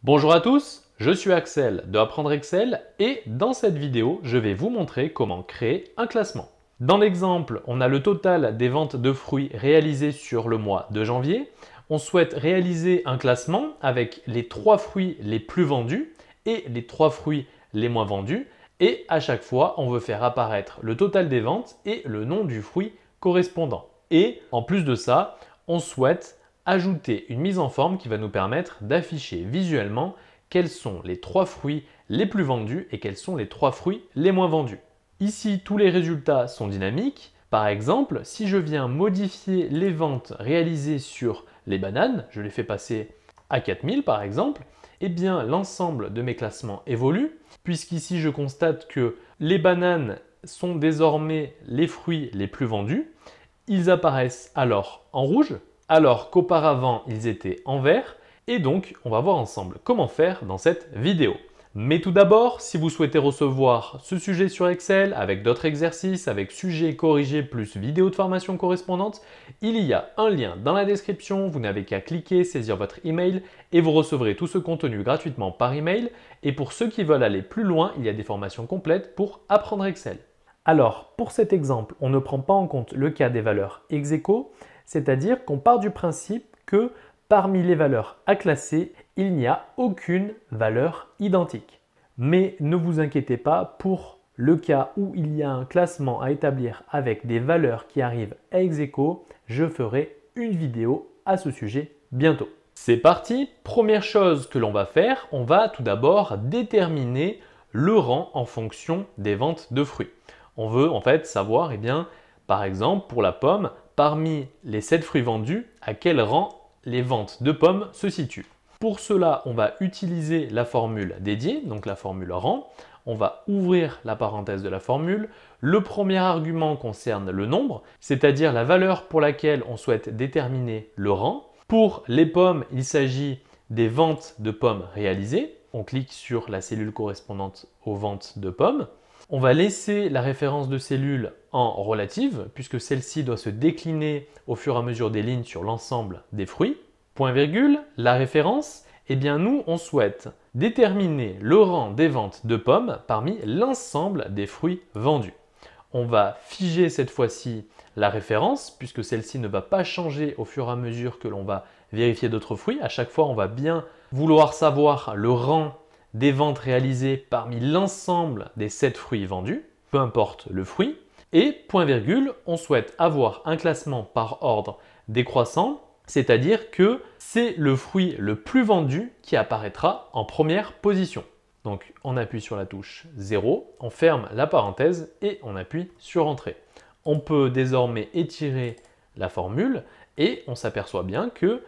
Bonjour à tous, je suis Axel de Apprendre Excel et dans cette vidéo, je vais vous montrer comment créer un classement. Dans l'exemple, on a le total des ventes de fruits réalisées sur le mois de janvier. On souhaite réaliser un classement avec les 3 fruits les plus vendus et les 3 fruits les moins vendus. Et à chaque fois, on veut faire apparaître le total des ventes et le nom du fruit correspondant. Et en plus de ça, on souhaite ajouter une mise en forme qui va nous permettre d'afficher visuellement quels sont les 3 fruits les plus vendus et quels sont les 3 fruits les moins vendus. Ici, tous les résultats sont dynamiques. Par exemple, si je viens modifier les ventes réalisées sur les bananes, je les fais passer à 4000 par exemple, eh bien l'ensemble de mes classements évolue, puisqu'ici je constate que les bananes sont désormais les fruits les plus vendus. Ils apparaissent alors en rouge, alors qu'auparavant ils étaient en vert, et donc on va voir ensemble comment faire dans cette vidéo. Mais tout d'abord, si vous souhaitez recevoir ce sujet sur Excel avec d'autres exercices, avec sujets corrigés plus vidéos de formation correspondantes, il y a un lien dans la description, vous n'avez qu'à cliquer, saisir votre email et vous recevrez tout ce contenu gratuitement par email. Et pour ceux qui veulent aller plus loin, il y a des formations complètes pour apprendre Excel. Alors, pour cet exemple, on ne prend pas en compte le cas des valeurs ex aequo, c'est-à-dire qu'on part du principe que parmi les valeurs à classer, il n'y a aucune valeur identique. Mais ne vous inquiétez pas, pour le cas où il y a un classement à établir avec des valeurs qui arrivent à ex aequo, je ferai une vidéo à ce sujet bientôt. C'est parti, première chose que l'on va faire, on va tout d'abord déterminer le rang en fonction des ventes de fruits. On veut en fait savoir, par exemple, pour la pomme, parmi les 7 fruits vendus, à quel rang les ventes de pommes se situent. Pour cela, on va utiliser la formule dédiée, donc la formule rang. On va ouvrir la parenthèse de la formule. Le premier argument concerne le nombre, c'est-à-dire la valeur pour laquelle on souhaite déterminer le rang. Pour les pommes, il s'agit des ventes de pommes réalisées. On clique sur la cellule correspondante aux ventes de pommes. On va laisser la référence de cellule en relative, puisque celle-ci doit se décliner au fur et à mesure des lignes sur l'ensemble des fruits. Point virgule, la référence, nous, on souhaite déterminer le rang des ventes de pommes parmi l'ensemble des fruits vendus. On va figer cette fois-ci la référence, puisque celle-ci ne va pas changer au fur et à mesure que l'on va vérifier d'autres fruits. À chaque fois, on va bien vouloir savoir le rang des ventes réalisées parmi l'ensemble des 7 fruits vendus, peu importe le fruit. Et point virgule, on souhaite avoir un classement par ordre décroissant, c'est-à-dire que c'est le fruit le plus vendu qui apparaîtra en première position. Donc on appuie sur la touche 0, on ferme la parenthèse et on appuie sur Entrée. On peut désormais étirer la formule et on s'aperçoit bien que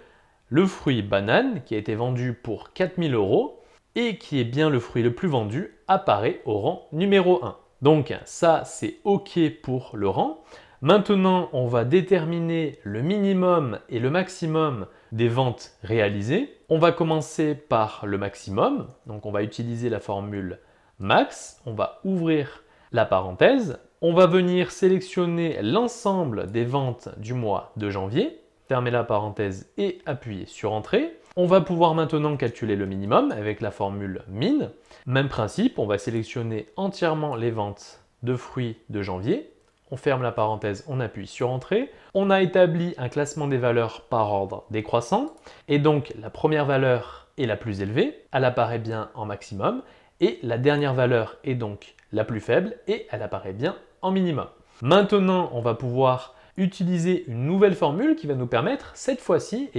le fruit banane qui a été vendu pour 4000 € et qui est bien le fruit le plus vendu apparaît au rang numéro 1. Donc ça c'est OK pour le rang. Maintenant on va déterminer le minimum et le maximum des ventes réalisées. On va commencer par le maximum, donc on va utiliser la formule max, on va ouvrir la parenthèse, on va venir sélectionner l'ensemble des ventes du mois de janvier, fermer la parenthèse et appuyer sur Entrée. On va pouvoir maintenant calculer le minimum avec la formule min. Même principe, on va sélectionner entièrement les ventes de fruits de janvier. On ferme la parenthèse, on appuie sur Entrée. On a établi un classement des valeurs par ordre décroissant. Et donc la première valeur est la plus élevée, elle apparaît bien en maximum. Et la dernière valeur est donc la plus faible et elle apparaît bien en minimum. Maintenant, on va pouvoir utiliser une nouvelle formule qui va nous permettre cette fois-ci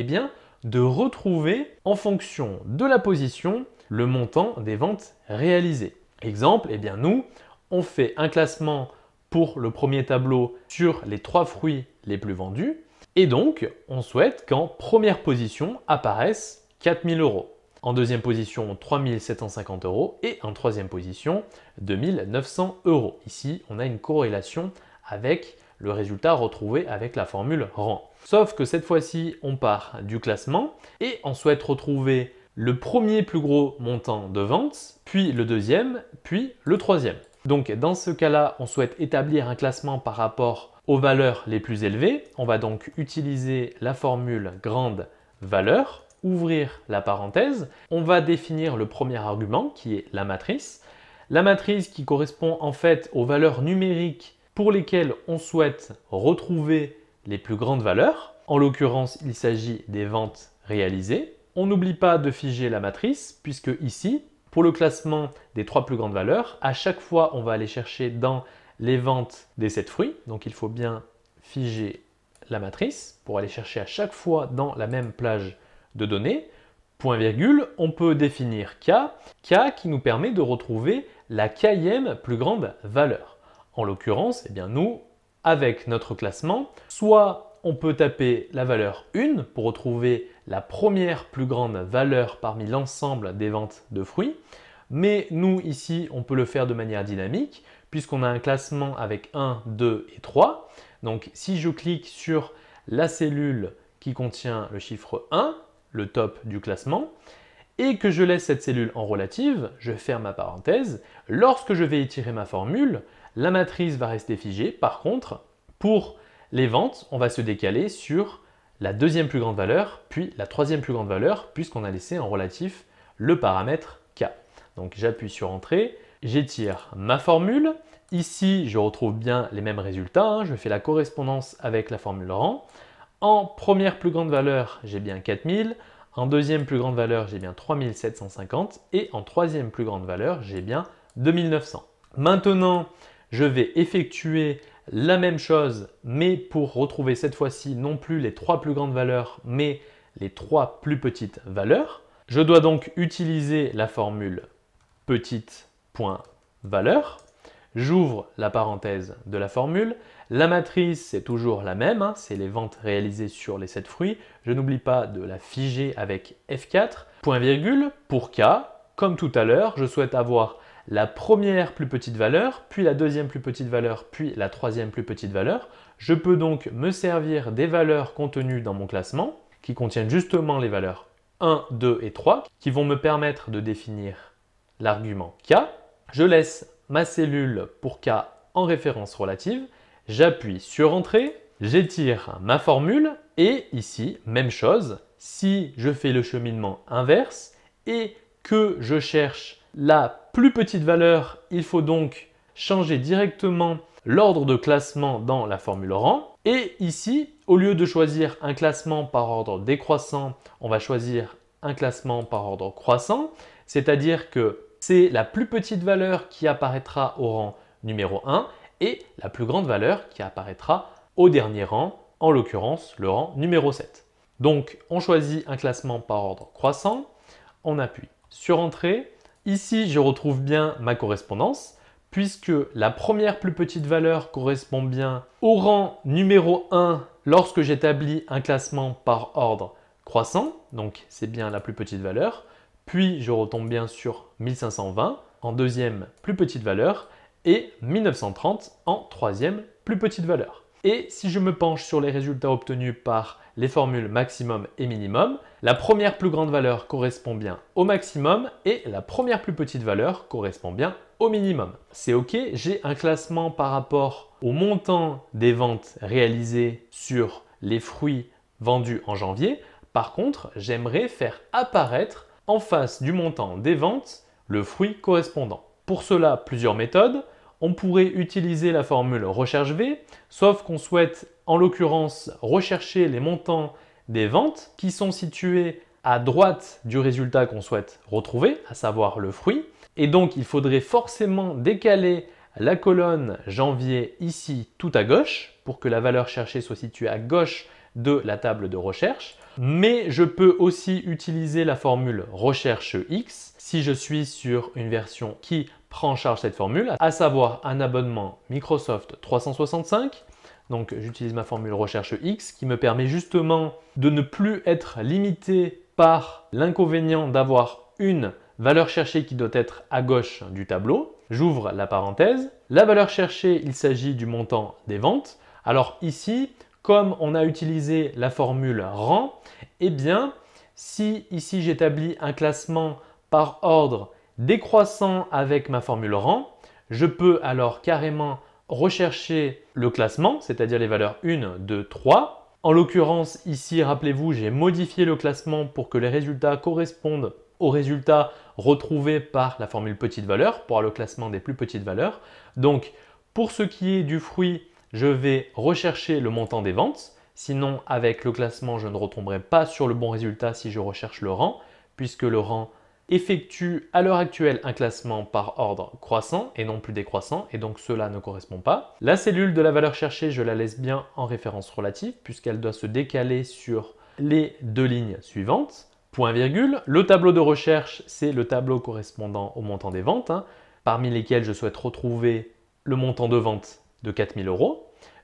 de retrouver en fonction de la position le montant des ventes réalisées. Exemple, nous, on fait un classement pour le premier tableau sur les 3 fruits les plus vendus et donc on souhaite qu'en première position apparaissent 4000 €. En deuxième position, 3750 € et en troisième position, 2900 €. Ici, on a une corrélation avec le résultat retrouvé avec la formule rang. Sauf que cette fois-ci, on part du classement et on souhaite retrouver le premier plus gros montant de vente, puis le deuxième, puis le troisième. Donc dans ce cas-là, on souhaite établir un classement par rapport aux valeurs les plus élevées. On va donc utiliser la formule grande valeur ouvrir la parenthèse. On va définir le premier argument qui est la matrice. La matrice qui correspond en fait aux valeurs numériques pour lesquelles on souhaite retrouver les plus grandes valeurs. En l'occurrence, il s'agit des ventes réalisées. On n'oublie pas de figer la matrice puisque ici, pour le classement des 3 plus grandes valeurs, à chaque fois, on va aller chercher dans les ventes des 7 fruits. Donc, il faut bien figer la matrice pour aller chercher à chaque fois dans la même plage de données. Point virgule, on peut définir K qui nous permet de retrouver la Kème plus grande valeur. En l'occurrence, eh bien nous, avec notre classement, soit on peut taper la valeur 1 pour retrouver la première plus grande valeur parmi l'ensemble des ventes de fruits, mais nous ici, on peut le faire de manière dynamique puisqu'on a un classement avec 1, 2 et 3. Donc si je clique sur la cellule qui contient le chiffre 1, le top du classement, et que je laisse cette cellule en relative, je ferme ma parenthèse. Lorsque je vais étirer ma formule, la matrice va rester figée. Par contre, pour les ventes, on va se décaler sur la deuxième plus grande valeur, puis la troisième plus grande valeur, puisqu'on a laissé en relatif le paramètre K. Donc j'appuie sur Entrée, j'étire ma formule. Ici, je retrouve bien les mêmes résultats. Je fais la correspondance avec la formule rang. En première plus grande valeur, j'ai bien 4000. En deuxième plus grande valeur, j'ai bien 3750 et en troisième plus grande valeur, j'ai bien 2900. Maintenant, je vais effectuer la même chose, mais pour retrouver cette fois-ci non plus les 3 plus grandes valeurs, mais les 3 plus petites valeurs. Je dois donc utiliser la formule petite.valeur. J'ouvre la parenthèse de la formule. La matrice, c'est toujours la même, c'est les ventes réalisées sur les 7 fruits. Je n'oublie pas de la figer avec F4. Point virgule, pour K, comme tout à l'heure, je souhaite avoir la première plus petite valeur, puis la deuxième plus petite valeur, puis la troisième plus petite valeur. Je peux donc me servir des valeurs contenues dans mon classement, qui contiennent justement les valeurs 1, 2 et 3, qui vont me permettre de définir l'argument K. Je laisse ma cellule pour K en référence relative, j'appuie sur Entrée, j'étire ma formule et ici, même chose, si je fais le cheminement inverse et que je cherche la plus petite valeur, il faut donc changer directement l'ordre de classement dans la formule rang. Et ici, au lieu de choisir un classement par ordre décroissant, on va choisir un classement par ordre croissant, c'est-à-dire que c'est la plus petite valeur qui apparaîtra au rang numéro 1 et la plus grande valeur qui apparaîtra au dernier rang, en l'occurrence le rang numéro 7. Donc on choisit un classement par ordre croissant, on appuie sur Entrée. Ici, je retrouve bien ma correspondance puisque la première plus petite valeur correspond bien au rang numéro 1 lorsque j'établis un classement par ordre croissant, donc c'est bien la plus petite valeur. Puis je retombe bien sur 1520 en deuxième plus petite valeur et 1930 en troisième plus petite valeur. Et si je me penche sur les résultats obtenus par les formules maximum et minimum, la première plus grande valeur correspond bien au maximum et la première plus petite valeur correspond bien au minimum. C'est OK, j'ai un classement par rapport au montant des ventes réalisées sur les fruits vendus en janvier. Par contre, j'aimerais faire apparaître en face du montant des ventes le fruit correspondant. Pour cela, plusieurs méthodes. On pourrait utiliser la formule recherche V, sauf qu'on souhaite en l'occurrence rechercher les montants des ventes qui sont situés à droite du résultat qu'on souhaite retrouver, à savoir le fruit. Et donc, il faudrait forcément décaler la colonne janvier ici tout à gauche pour que la valeur cherchée soit située à gauche de la table de recherche. Mais je peux aussi utiliser la formule recherche X si je suis sur une version qui prend en charge cette formule, à savoir un abonnement Microsoft 365. Donc j'utilise ma formule recherche X qui me permet justement de ne plus être limité par l'inconvénient d'avoir une valeur cherchée qui doit être à gauche du tableau. J'ouvre la parenthèse. La valeur cherchée, il s'agit du montant des ventes. Alors ici, comme on a utilisé la formule rang, eh bien, si ici j'établis un classement par ordre décroissant avec ma formule rang, je peux alors carrément rechercher le classement, c'est-à-dire les valeurs 1, 2, 3, En l'occurrence, ici, rappelez-vous, j'ai modifié le classement pour que les résultats correspondent aux résultats retrouvés par la formule petite valeur, pour le classement des plus petites valeurs. Donc, pour ce qui est du fruit, je vais rechercher le montant des ventes. Sinon, avec le classement, je ne retomberai pas sur le bon résultat si je recherche le rang, puisque le rang effectue à l'heure actuelle un classement par ordre croissant et non plus décroissant, et donc cela ne correspond pas. La cellule de la valeur cherchée, je la laisse bien en référence relative, puisqu'elle doit se décaler sur les deux lignes suivantes. Point virgule. Le tableau de recherche, c'est le tableau correspondant au montant des ventes, parmi lesquels je souhaite retrouver le montant de vente de 4 000 €.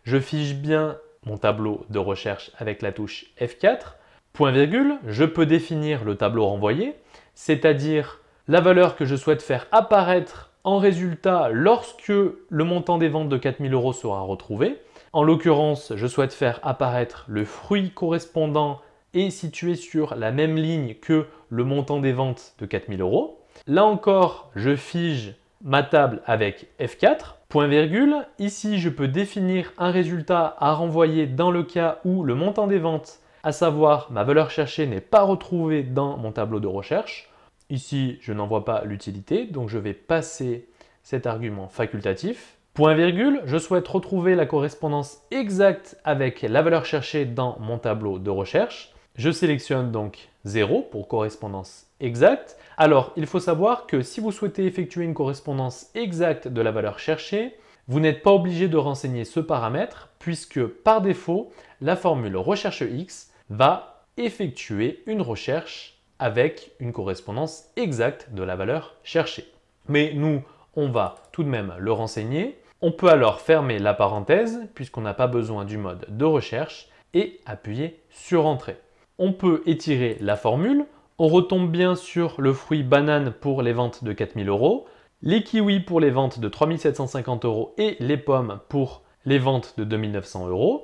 Je fiche bien mon tableau de recherche avec la touche F4. Point virgule, je peux définir le tableau renvoyé, c'est-à-dire la valeur que je souhaite faire apparaître en résultat lorsque le montant des ventes de 4 000 € sera retrouvé. En l'occurrence, je souhaite faire apparaître le fruit correspondant et situé sur la même ligne que le montant des ventes de 4 000 €. Là encore, je fige ma table avec F4. Point virgule, ici je peux définir un résultat à renvoyer dans le cas où le montant des ventes, à savoir ma valeur cherchée, n'est pas retrouvée dans mon tableau de recherche. Ici, je n'en vois pas l'utilité, donc je vais passer cet argument facultatif. Point virgule, je souhaite retrouver la correspondance exacte avec la valeur cherchée dans mon tableau de recherche. Je sélectionne donc 0 pour correspondance exacte. Alors, il faut savoir que si vous souhaitez effectuer une correspondance exacte de la valeur cherchée, vous n'êtes pas obligé de renseigner ce paramètre puisque par défaut, la formule recherche X va effectuer une recherche avec une correspondance exacte de la valeur cherchée. Mais nous, on va tout de même le renseigner. On peut alors fermer la parenthèse puisqu'on n'a pas besoin du mode de recherche et appuyer sur Entrée. On peut étirer la formule. On retombe bien sur le fruit banane pour les ventes de 4 000 €, les kiwis pour les ventes de 3 750 € et les pommes pour les ventes de 2 900 €.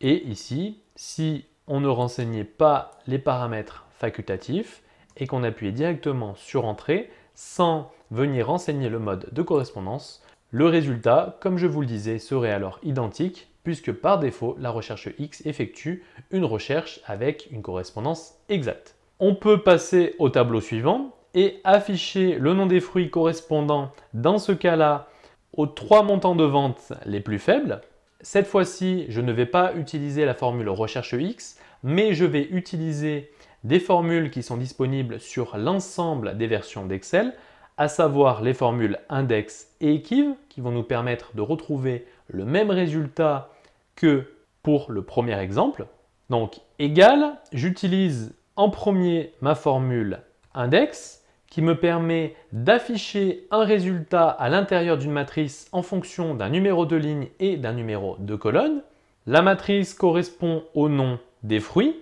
Et ici, si on ne renseignait pas les paramètres facultatifs et qu'on appuyait directement sur Entrée sans venir renseigner le mode de correspondance, le résultat, comme je vous le disais, serait alors identique puisque par défaut, la recherche X effectue une recherche avec une correspondance exacte. On peut passer au tableau suivant et afficher le nom des fruits correspondant, dans ce cas-là, aux 3 montants de vente les plus faibles. Cette fois-ci, je ne vais pas utiliser la formule recherche X, mais je vais utiliser des formules qui sont disponibles sur l'ensemble des versions d'Excel, à savoir les formules index et équive, qui vont nous permettre de retrouver le même résultat que pour le premier exemple. Donc, égal, j'utilise en premier ma formule index qui me permet d'afficher un résultat à l'intérieur d'une matrice en fonction d'un numéro de ligne et d'un numéro de colonne. La matrice correspond au nom des fruits,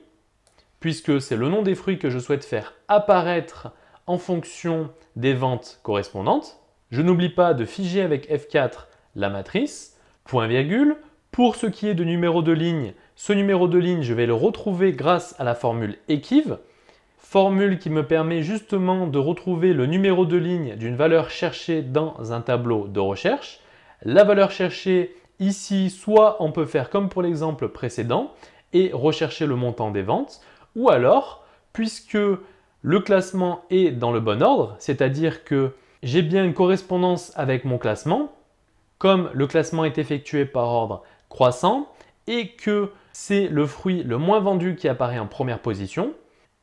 puisque c'est le nom des fruits que je souhaite faire apparaître en fonction des ventes correspondantes. Je n'oublie pas de figer avec F4 la matrice, point virgule. Pour ce qui est de numéro de ligne, ce numéro de ligne, je vais le retrouver grâce à la formule équive, formule qui me permet justement de retrouver le numéro de ligne d'une valeur cherchée dans un tableau de recherche. La valeur cherchée ici, soit on peut faire comme pour l'exemple précédent et rechercher le montant des ventes, ou alors, puisque le classement est dans le bon ordre, c'est-à-dire que j'ai bien une correspondance avec mon classement, comme le classement est effectué par ordre croissant et que c'est le fruit le moins vendu qui apparaît en première position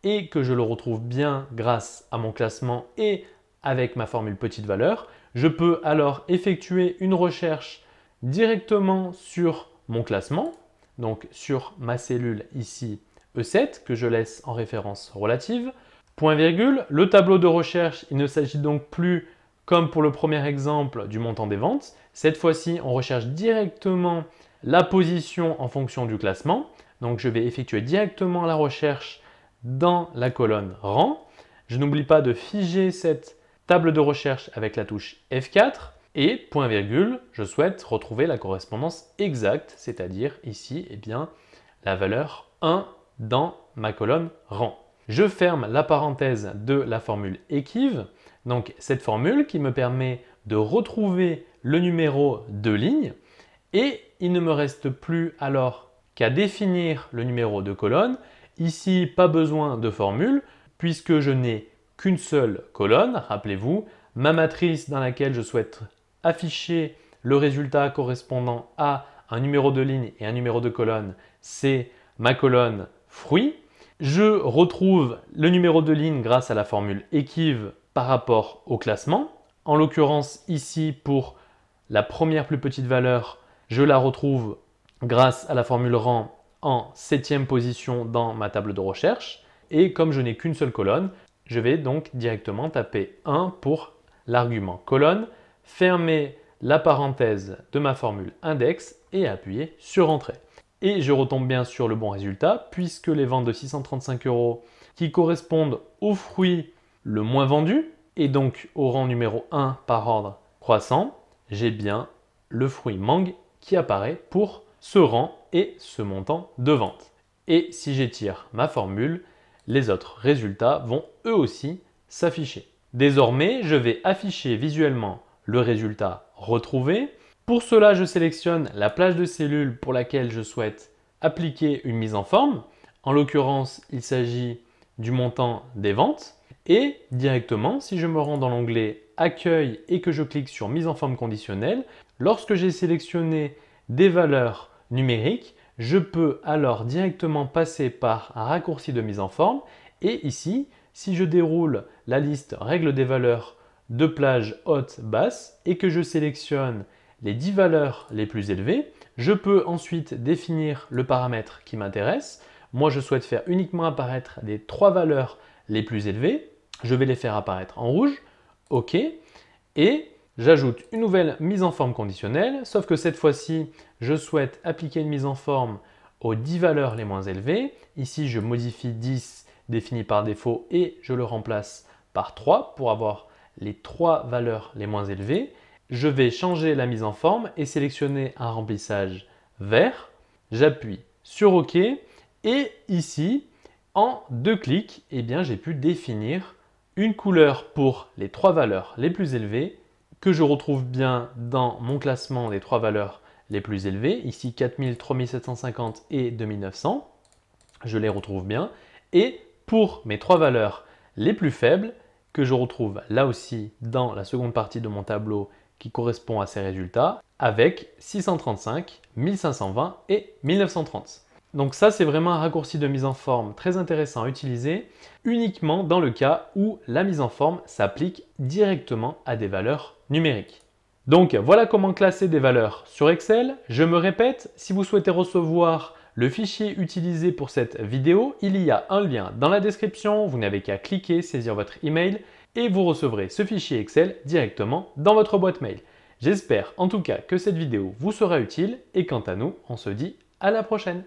et que je le retrouve bien grâce à mon classement et avec ma formule petite valeur, je peux alors effectuer une recherche directement sur mon classement, donc sur ma cellule ici E7 que je laisse en référence relative. Point virgule, le tableau de recherche, il ne s'agit donc plus comme pour le premier exemple du montant des ventes. Cette fois-ci, on recherche directement la position en fonction du classement. Donc, je vais effectuer directement la recherche dans la colonne rang. Je n'oublie pas de figer cette table de recherche avec la touche F4 et point virgule, je souhaite retrouver la correspondance exacte, c'est-à-dire ici, la valeur 1 dans ma colonne rang. Je ferme la parenthèse de la formule équive, donc cette formule qui me permet de retrouver le numéro de ligne et il ne me reste plus alors qu'à définir le numéro de colonne. Ici, pas besoin de formule puisque je n'ai qu'une seule colonne. Rappelez-vous, ma matrice dans laquelle je souhaite afficher le résultat correspondant à un numéro de ligne et un numéro de colonne, c'est ma colonne fruits. Je retrouve le numéro de ligne grâce à la formule équive par rapport au classement. En l'occurrence, ici, pour la première plus petite valeur, je la retrouve grâce à la formule rang en 7e position dans ma table de recherche. Et comme je n'ai qu'une seule colonne, je vais donc directement taper 1 pour l'argument colonne, fermer la parenthèse de ma formule index et appuyer sur Entrée. Et je retombe bien sur le bon résultat puisque les ventes de 635 € qui correspondent au fruit le moins vendu et donc au rang numéro 1 par ordre croissant, j'ai bien le fruit mangue qui apparaît pour ce rang et ce montant de vente. Et si j'étire ma formule, les autres résultats vont eux aussi s'afficher. Désormais, je vais afficher visuellement le résultat retrouvé. Pour cela, je sélectionne la plage de cellules pour laquelle je souhaite appliquer une mise en forme. En l'occurrence, il s'agit du montant des ventes. Et directement, si je me rends dans l'onglet Accueil et que je clique sur Mise en forme conditionnelle, lorsque j'ai sélectionné des valeurs numériques, je peux alors directement passer par un raccourci de mise en forme. Et ici, si je déroule la liste règles des valeurs de plage haute, basse et que je sélectionne les 10 valeurs les plus élevées, je peux ensuite définir le paramètre qui m'intéresse. Moi, je souhaite faire uniquement apparaître les 3 valeurs les plus élevées. Je vais les faire apparaître en rouge. OK. Et j'ajoute une nouvelle mise en forme conditionnelle, sauf que cette fois-ci, je souhaite appliquer une mise en forme aux 10 valeurs les moins élevées. Ici, je modifie 10 défini par défaut et je le remplace par 3 pour avoir les 3 valeurs les moins élevées. Je vais changer la mise en forme et sélectionner un remplissage vert. J'appuie sur OK et ici, en 2 clics, j'ai pu définir une couleur pour les 3 valeurs les plus élevées que je retrouve bien dans mon classement des 3 valeurs les plus élevées. Ici 4000, 3750 et 2900. Je les retrouve bien. Et pour mes 3 valeurs les plus faibles, que je retrouve là aussi dans la seconde partie de mon tableau qui correspond à ces résultats, avec 635, 1520 et 1930. Donc ça, c'est vraiment un raccourci de mise en forme très intéressant à utiliser uniquement dans le cas où la mise en forme s'applique directement à des valeurs numériques. Donc voilà comment classer des valeurs sur Excel. Je me répète, si vous souhaitez recevoir le fichier utilisé pour cette vidéo, il y a un lien dans la description. Vous n'avez qu'à cliquer, saisir votre email et vous recevrez ce fichier Excel directement dans votre boîte mail. J'espère en tout cas que cette vidéo vous sera utile et quant à nous, on se dit à la prochaine.